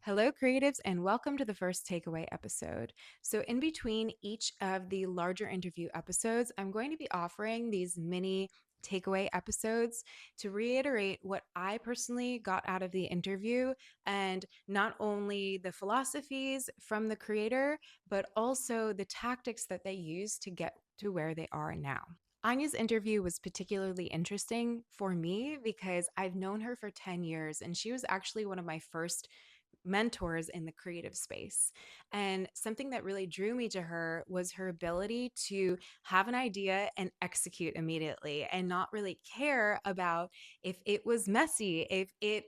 Hello, creatives, and welcome to the first takeaway episode. So, in between each of the larger interview episodes, I'm going to be offering these mini takeaway episodes to reiterate what I personally got out of the interview and not only the philosophies from the creator, but also the tactics that they use to get to where they are now. Anya's interview was particularly interesting for me because I've known her for 10 years and she was actually one of my first mentors in the creative space. And something that really drew me to her was her ability to have an idea and execute immediately and not really care about if it was messy, if it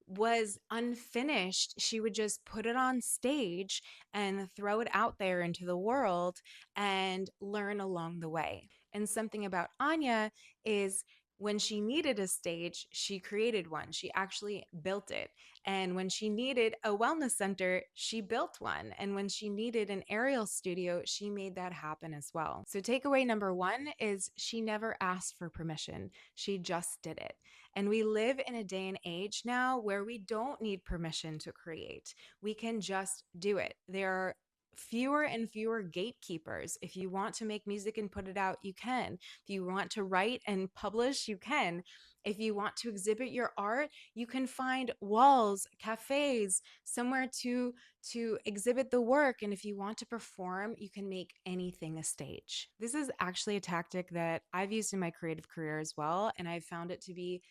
was unfinished. She would just put it on stage and throw it out there into the world and learn along the way. And something about Anya is when she needed a stage, she created one. She actually built it. And when she needed a wellness center, she built one. And when she needed an aerial studio, she made that happen as well. So, takeaway number one is she never asked for permission, she just did it. And we live in a day and age now where we don't need permission to create, we can just do it. There are fewer and fewer gatekeepers. If you want to make music and put it out, you can. If you want to write and publish, you can. If you want to exhibit your art, you can find walls, cafes, somewhere to exhibit the work. And if you want to perform, you can make anything a stage. This is actually a tactic that I've used in my creative career as well, and I've found it to be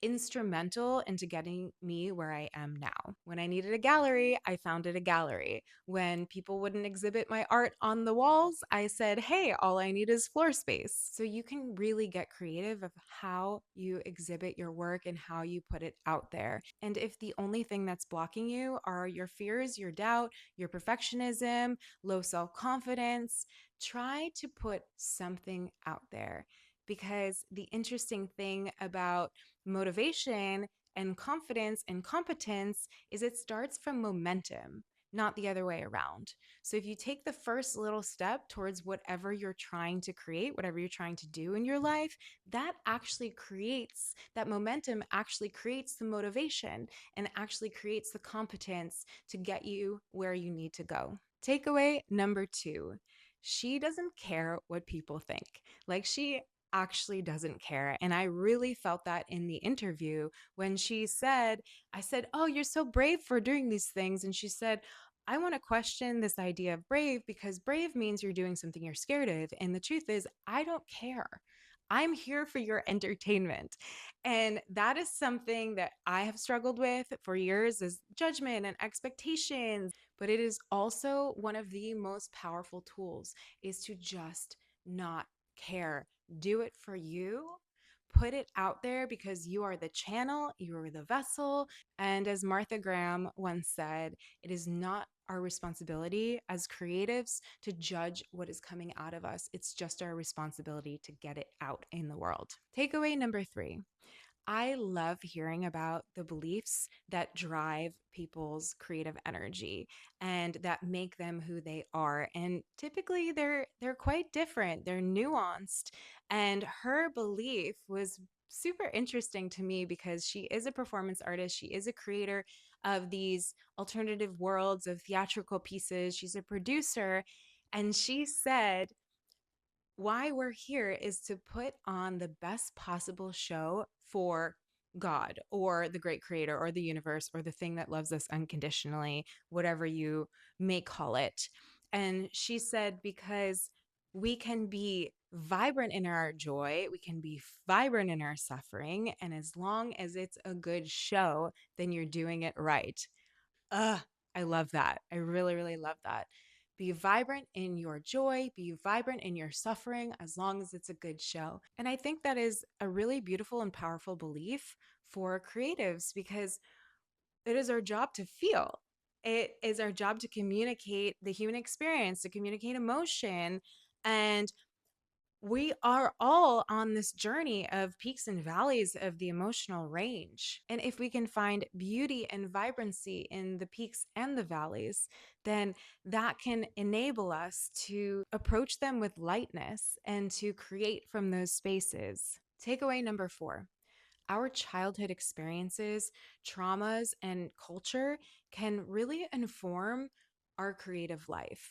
instrumental into getting me where I am now. When I needed a gallery, I founded a gallery. When people wouldn't exhibit my art on the walls, I said, hey, all I need is floor space. So you can really get creative of how you exhibit your work and how you put it out there. And if the only thing that's blocking you are your fears, your doubt, your perfectionism, low self confidence, try to put something out there. Because the interesting thing about motivation and confidence and competence is it starts from momentum, not the other way around. So if you take the first little step towards whatever you're trying to create, whatever you're trying to do in your life, that actually creates that momentum, actually creates the motivation and actually creates the competence to get you where you need to go. Takeaway number two, she doesn't care what people think. Like she actually doesn't care. And I really felt that in the interview when she said, I said, oh, you're so brave for doing these things. And she said, I want to question this idea of brave because brave means you're doing something you're scared of. And the truth is, I don't care. I'm here for your entertainment. And that is something that I have struggled with for years is judgment and expectations. But it is also one of the most powerful tools is to just not care. Do it for you. Put it out there because you are the channel, you are the vessel. And as Martha Graham once said, it is not our responsibility as creatives to judge what is coming out of us. It's just our responsibility to get it out in the world. Takeaway number three, I love hearing about the beliefs that drive people's creative energy and that make them who they are. And typically they're quite different. They're nuanced. And her belief was super interesting to me because she is a performance artist. She is a creator of these alternative worlds of theatrical pieces. She's a producer. And she said why we're here is to put on the best possible show for God or the great creator or the universe or the thing that loves us unconditionally, whatever you may call it. And she said, because we can be vibrant in our joy, we can be vibrant in our suffering. And as long as it's a good show, then you're doing it right. I love that. I really, really love that. Be vibrant in your joy, be vibrant in your suffering as long as it's a good show. And I think that is a really beautiful and powerful belief for creatives because it is our job to feel. It is our job to communicate the human experience, to communicate emotion. And we are all on this journey of peaks and valleys of the emotional range. And if we can find beauty and vibrancy in the peaks and the valleys, then that can enable us to approach them with lightness and to create from those spaces. Takeaway number four, Our childhood experiences, traumas, and culture can really inform our creative life,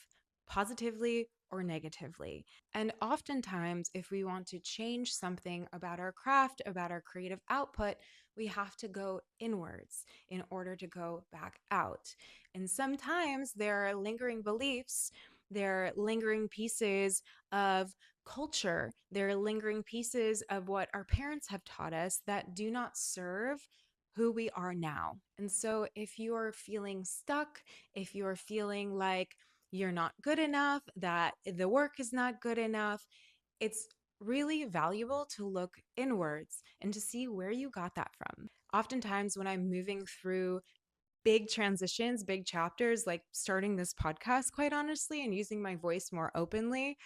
positively or negatively. And oftentimes, if we want to change something about our craft, about our creative output, we have to go inwards in order to go back out. And sometimes there are lingering beliefs, there are lingering pieces of culture, there are lingering pieces of what our parents have taught us that do not serve who we are now. And so if you're feeling stuck, if you're feeling like you're not good enough, that the work is not good enough, it's really valuable to look inwards and to see where you got that from. Oftentimes, when I'm moving through big transitions, big chapters, like starting this podcast, quite honestly, and using my voice more openly,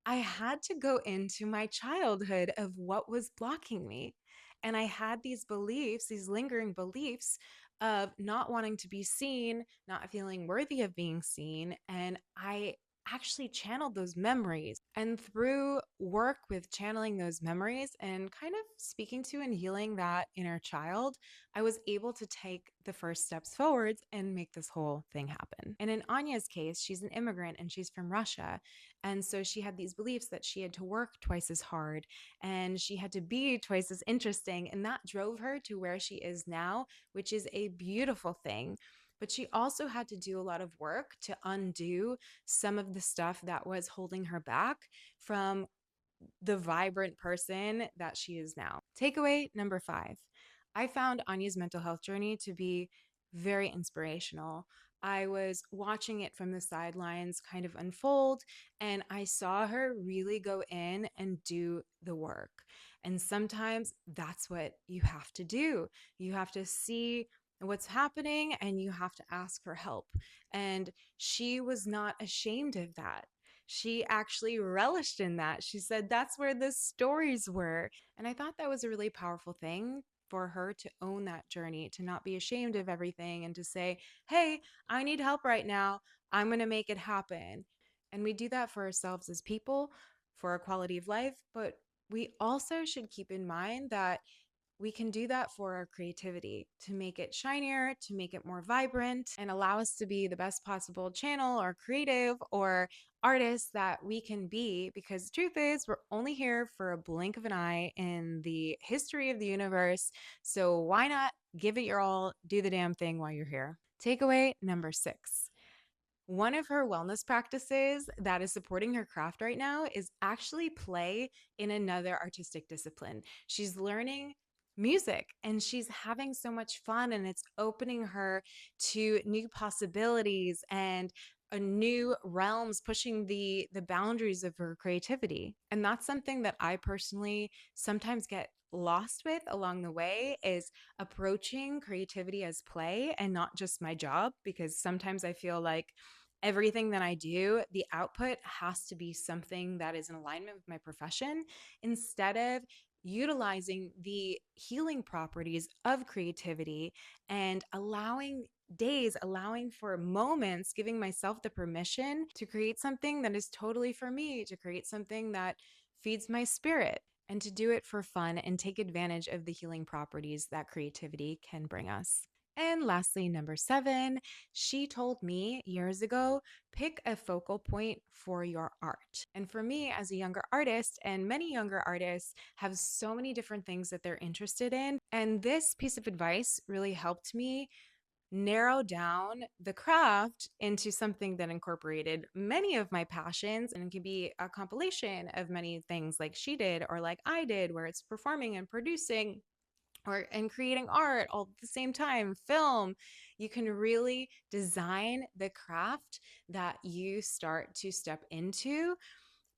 I had to go into my childhood of what was blocking me. And I had these beliefs, these lingering beliefs of not wanting to be seen, not feeling worthy of being seen. And I actually channeled those memories. And through work with channeling those memories and kind of speaking to and healing that inner child, I was able to take the first steps forwards and make this whole thing happen. And in Anya's case, she's an immigrant and she's from Russia. And so she had these beliefs that she had to work twice as hard and she had to be twice as interesting. And that drove her to where she is now, which is a beautiful thing. But she also had to do a lot of work to undo some of the stuff that was holding her back from the vibrant person that she is now. Takeaway number 5. I found Anya's mental health journey to be very inspirational. I was watching it from the sidelines kind of unfold, and I saw her really go in and do the work. And sometimes that's what you have to do. You have to see what's happening and you have to ask for help. And she was not ashamed of that. She actually relished in that. She said that's where the stories were. And I thought that was a really powerful thing for her to own that journey, to not be ashamed of everything and to say, hey, I need help right now. I'm going to make it happen. And we do that for ourselves as people, for our quality of life. But we also should keep in mind that we can do that for our creativity to make it shinier, to make it more vibrant, and allow us to be the best possible channel or creative or artist that we can be. Because the truth is, we're only here for a blink of an eye in the history of the universe. So why not give it your all, do the damn thing while you're here? Takeaway number 6. One of her wellness practices that is supporting her craft right now is actually play in another artistic discipline. She's learning music and she's having so much fun, and it's opening her to new possibilities and a new realms, pushing the boundaries of her creativity. And that's something that I personally sometimes get lost with along the way, is approaching creativity as play and not just my job, because sometimes I feel like everything that I do, the output has to be something that is in alignment with my profession, instead of utilizing the healing properties of creativity and allowing days, allowing for moments, giving myself the permission to create something that is totally for me, to create something that feeds my spirit, and to do it for fun and take advantage of the healing properties that creativity can bring us. And lastly, number 7, she told me years ago, pick a focal point for your art. And for me, as a younger artist, and many younger artists have so many different things that they're interested in. And this piece of advice really helped me narrow down the craft into something that incorporated many of my passions, and it can be a compilation of many things like she did or like I did, where it's performing and producing or and creating art all at the same time, film. You can really design the craft that you start to step into.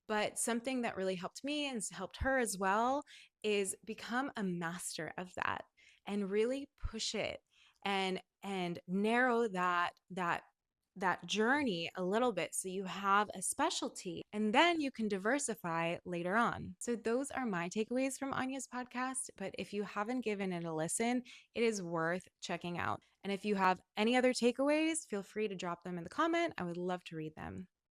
But something that really helped me and helped her as well is become a master of that and really push it and narrow that journey a little bit so you have a specialty and then you can diversify later on. So those are my takeaways from Anya's podcast, but if you haven't given it a listen, it is worth checking out. And if you have any other takeaways, feel free to drop them in the comment. I would love to read them.